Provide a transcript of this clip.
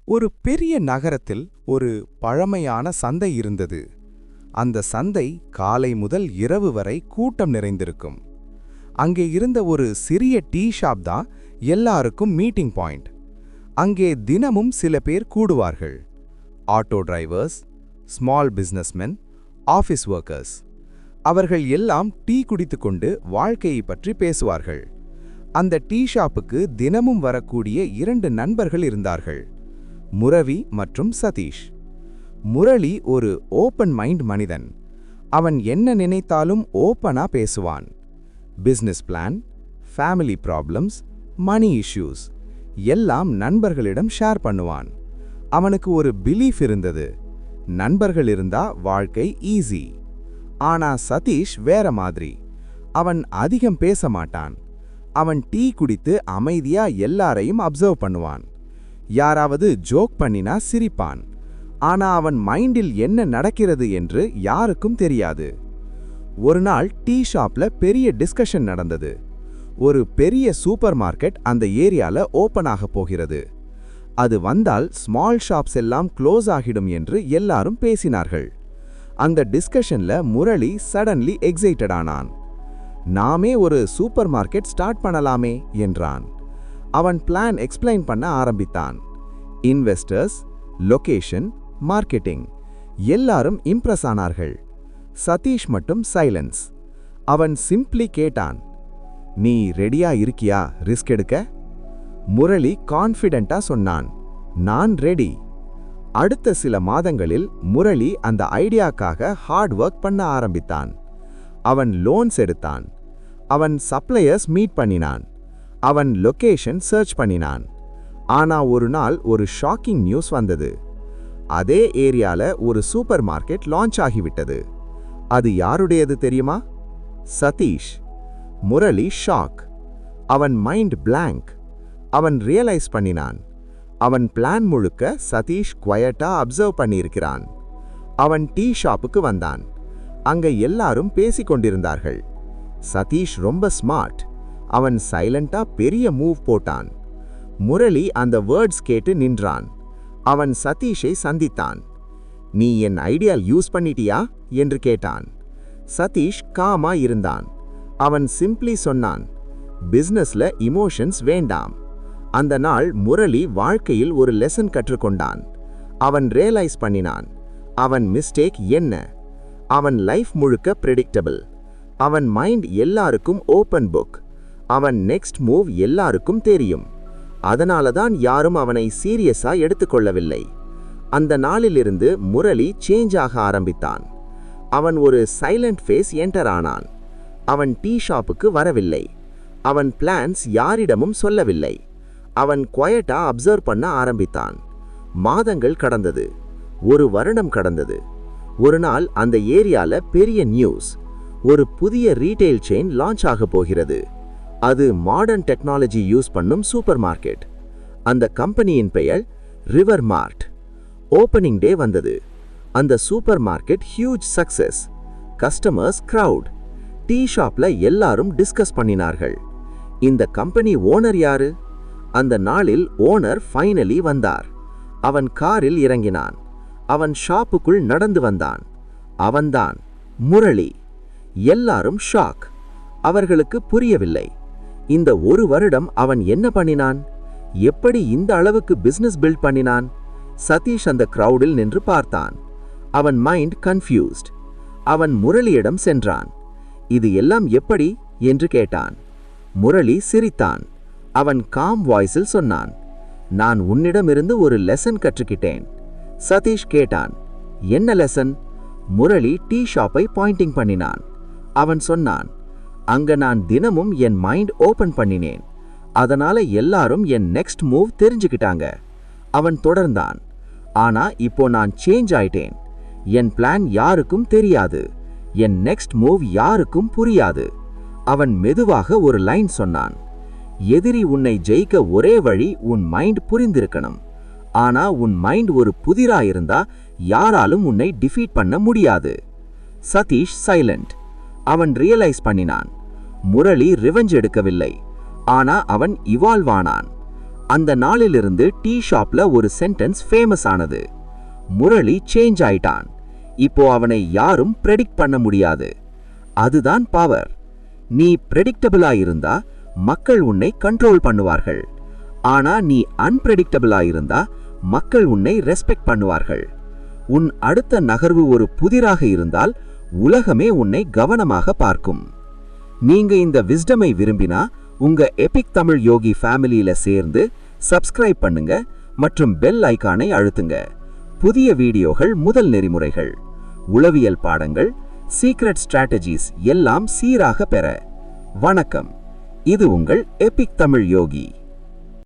ஒரு பெரிய நகரத்தில் ஒரு பழமையான சந்தை இருந்தது. அந்த சந்தை காலை முதல் இரவு வரை கூட்டம் நிறைந்திருக்கும். அங்கே இருந்த ஒரு சிறிய டீ ஷாப் தான் எல்லாருக்கும் மீட்டிங் பாயிண்ட். அங்கே தினமும் சில பேர் கூடுவார்கள். Auto drivers, small businessmen, office workers. அவர்கள் எல்லாம் டீ குடித்துக்கொண்டு வாழ்க்கையை பற்றி பேசுவார்கள். அந்த டீ ஷாப்புக்கு தினமும் வரக்கூடிய 2 நண்பர்கள் இருந்தார்கள், முரவி மற்றும் சதீஷ். முரளி ஒரு ஓப்பன் மைண்ட் மனிதன். அவன் என்ன நினைத்தாலும் ஓப்பனா பேசுவான். பிசினஸ் பிளான், ஃபேமிலி ப்ராப்ளம்ஸ், மணி இஷ்யூஸ் எல்லாம் நண்பர்களிடம் ஷேர் பண்ணுவான். அவனுக்கு ஒரு பிலீஃப் இருந்தது, நண்பர்கள் இருந்தா வாழ்க்கை ஈஸி. ஆனா சதீஷ் வேற மாதிரி. அவன் அதிகம் பேச மாட்டான். அவன் டீ குடித்து அமைதியா எல்லாரையும் அப்சர்வ் பண்ணுவான். யாராவது ஜோக் பண்ணினா சிரிப்பான். ஆனா அவன் மைண்டில் என்ன நடக்கிறது என்று யாருக்கும் தெரியாது. ஒரு நாள் டீ ஷாப்ல பெரிய டிஸ்கஷன் நடந்தது. ஒரு பெரிய சூப்பர் மார்க்கெட் அந்த ஏரியால ஓபன் ஆக போகிறது. அது வந்தால் ஸ்மால் ஷாப்ஸ் எல்லாம் க்ளோஸ் ஆகிடும் என்று எல்லாரும் பேசினார்கள். அந்த டிஸ்கஷன்ல முரளி சடன்லி எக்ஸைட்டட் ஆனான். நாமே ஒரு சூப்பர் மார்க்கெட் ஸ்டார்ட் பண்ணலாமே என்றான். அவன் பிளான் எக்ஸ்பிளைன் பண்ண ஆரம்பித்தான். இன்வெஸ்டர்ஸ், லொகேஷன், மார்க்கெட்டிங் எல்லாரும் இம்ப்ரெஸ் ஆனார்கள். சதீஷ் மட்டும் சைலன்ஸ். அவன் சிம்பிளி கேட்டான், நீ ரெடியா இருக்கியா ரிஸ்க் எடுக்க? முரளி கான்ஃபிடென்ட்டா சொன்னான், நான் ரெடி. அடுத்த சில மாதங்களில் முரளி அந்த ஐடியாக்காக ஹார்ட் ஒர்க் பண்ண ஆரம்பித்தான். அவன் லோன்ஸ் எடுத்தான். அவன் சப்ளையர்ஸ் மீட் பண்ணினான். அவன் லொகேஷன் சர்ச் பண்ணினான். ஆனா ஒரு நாள் ஒரு ஷாக்கிங் நியூஸ் வந்தது. அதே ஏரியால ஒரு சூப்பர் மார்க்கெட் லான்ச் ஆகிவிட்டது. அது யாருடையது தெரியுமா? சதீஷ். முரளி ஷாக். அவன் மைண்ட் பிளாங்க். அவன் ரியலைஸ் பண்ணினான், அவன் பிளான் முழுக்க சதீஷ் குவைட்டா அப்சர்வ் பண்ணியிருக்கிறான். அவன் டீ ஷாப்புக்கு வந்தான். அங்க எல்லாரும் பேசிக்கொண்டிருந்தார்கள். சதீஷ் ரொம்ப ஸ்மார்ட். அவன் சைலண்டா பெரிய மூவ் போட்டான். முரளி அந்த வேர்ட்ஸ் கேட்டு நின்றான். அவன் சதீஷை சந்தித்தான். நீ என் ஐடியா யூஸ் பண்ணிட்டியா என்று கேட்டான். சதீஷ் காமா இருந்தான். அவன் சிம்பிளி சொன்னான், பிசினஸ்ல இமோஷன்ஸ் வேண்டாம். அந்த நாள் முரளி வாழ்க்கையில் ஒரு லெசன் கற்றுக்கொண்டான். அவன் ரியலைஸ் பண்ணினான், அவன் மிஸ்டேக் என்ன? அவன் லைஃப் முழுக்க பிரெடிக்டபிள். அவன் மைண்ட் எல்லாருக்கும் ஓப்பன் புக். அவன் நெக்ஸ்ட் மூவ் எல்லாருக்கும் தெரியும். அதனாலதான் யாரும் அவனை சீரியஸா எடுத்துக்கொள்ளவில்லை. அந்த நாளிலிருந்து முரளி சேஞ்ச் ஆக ஆரம்பித்தான். அவன் ஒரு சைலண்ட் ஃபேஸ் என்டர் ஆனான். அவன் டீ ஷாப்புக்கு வரவில்லை. அவன் பிளான்ஸ் யாரிடமும் சொல்லவில்லை. அவன் குவைட்டா அப்சர்வ் பண்ண ஆரம்பித்தான். மாதங்கள் கடந்தது. 1 வருடம் கடந்தது. ஒரு நாள் அந்த ஏரியால பெரிய நியூஸ். ஒரு புதிய ரீட்டைல் செயின் லான்ச் ஆக போகிறது. அது மாடர்ன் டெக்னாலஜி யூஸ் பண்ணும் சூப்பர் மார்க்கெட். அந்த கம்பெனியின் பெயர் ரிவர் மார்ட். ஓப்பனிங் டே வந்தது. அந்த supermarket huge success. Customers crowd. Tea ஷாப்ல எல்லாரும் டிஸ்கஸ் பண்ணினார்கள், இந்த கம்பெனி ஓனர் யாரு? அந்த நாளில் ஓனர் ஃபைனலி வந்தார். அவன் காரில் இறங்கினான். அவன் ஷாப்புக்குள் நடந்து வந்தான். அவன்தான் முரளி. எல்லாரும் ஷாக். அவர்களுக்கு புரியவில்லை. இந்த 1 வருடம் அவன் என்ன பண்ணினான்? எப்படி இந்த அளவுக்கு பிசினஸ் பில்ட் பண்ணினான்? சதீஷ் அந்த கிரவுடில் நின்று பார்த்தான். அவன் மைண்ட் கன்ஃபியூஸ்ட். அவன் முரளியிடம் சென்றான். இது எல்லாம் எப்படி என்று கேட்டான். முரளி சிரித்தான். அவன் காம் வாய்ஸில் சொன்னான், நான் உன்னிடமிருந்து ஒரு லெசன் கற்றுக்கிட்டேன். சதீஷ் கேட்டான், என்ன லெசன்? முரளி டீ ஷாப்பை பாயிண்டிங் பண்ணினான். அவன் சொன்னான், அங்க நான் தினமும் என் மைண்ட் ஓபன் பண்ணினேன். அதனால எல்லாரும் என் நெக்ஸ்ட் மூவ் தெரிஞ்சுக்கிட்டாங்க. அவன் தொடர்ந்தான், ஆனா இப்போ நான் சேஞ்ச் ஆயிட்டேன். என் பிளான் யாருக்கும் தெரியாது. என் நெக்ஸ்ட் மூவ் யாருக்கும் புரியாது. அவன் மெதுவாக ஒரு லைன் சொன்னான், எதிரி உன்னை ஜெயிக்க ஒரே வழி உன் மைண்ட் புரிந்திருக்கணும். ஆனா உன் மைண்ட் ஒரு புதிரா இருந்தா யாராலும் உன்னை டிஃபீட் பண்ண முடியாது. சதீஷ் சைலண்ட். அவன் ரியலைஸ் பண்ணினான், முரளி ரிவெஞ்ச் எடுக்கவில்லை. ஆனா அவன் இவால்வ் ஆனான். அந்த நாளிலிருந்து டீ ஷாப்ல ஒரு சென்டென்ஸ் ஃபேமஸ் ஆனது. முரளி சேஞ்ச் ஆயிட்டான். இப்போ அவனை யாரும் பிரெடிக்ட் பண்ண முடியாது. அதுதான் பவர். நீ பிரெடிக்டபிளா இருந்தா மக்கள் உன்னை கண்ட்ரோல் பண்ணுவார்கள். ஆனா நீ அன்பிரெடிக்டபிளா இருந்தா மக்கள் உன்னை ரெஸ்பெக்ட் பண்ணுவார்கள். உன் அடுத்த நகர்வு ஒரு புதிராக இருந்தால் உலகமே உன்னை கவனமாக பார்க்கும். நீங்க இந்த விஸ்டமை விரும்பினா உங்க எபிக் தமிழ் யோகி ஃபேமிலியில சேர்ந்து சப்ஸ்கிரைப் பண்ணுங்க மற்றும் பெல் ஐகானை அழுத்துங்க. புதிய வீடியோகள், முதல் நெறிமுறைகள், உளவியல் பாடங்கள், சீக்ரெட் ஸ்ட்ராட்டஜிஸ் எல்லாம் சீராக பெற. வணக்கம். இது உங்கள் எபிக் தமிழ் யோகி.